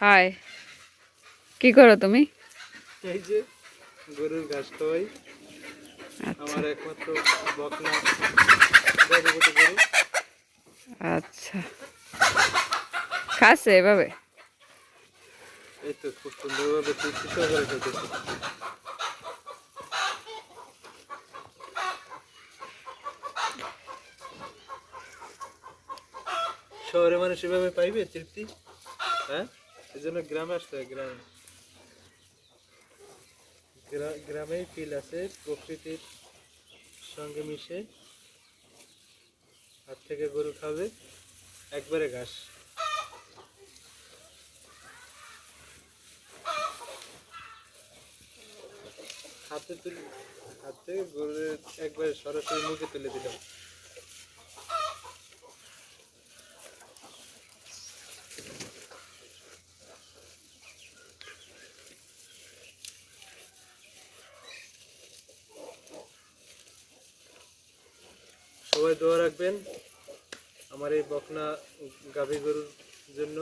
High, কি করো তুমি? এই যে গরুর ঘাস খাওয়াই। আচ্ছা আমার একমাত্র বকনা গর্ভবতী গরু। আচ্ছা, খাচ্ছে এভাবে? এই তো খুব সুন্দরভাবে তৃপ্তি সহকারে খাইতেছে। শহরে মানুষ এভাবে পাইবে তৃপ্তি? হ্যাঁ, এই জন্য গ্রামে আসতে হয়। গ্রামেই ফিল আছে, প্রকৃতির সঙ্গে মিশে হাত থেকে গরু খাবে একবারে ঘাস। হাত থেকে গরুর একবারে সরাসরি মুখে তুলে দিলাম। সবাই দোয়া রাখবেন আমার এই বকনা গাভী গরুর জন্য।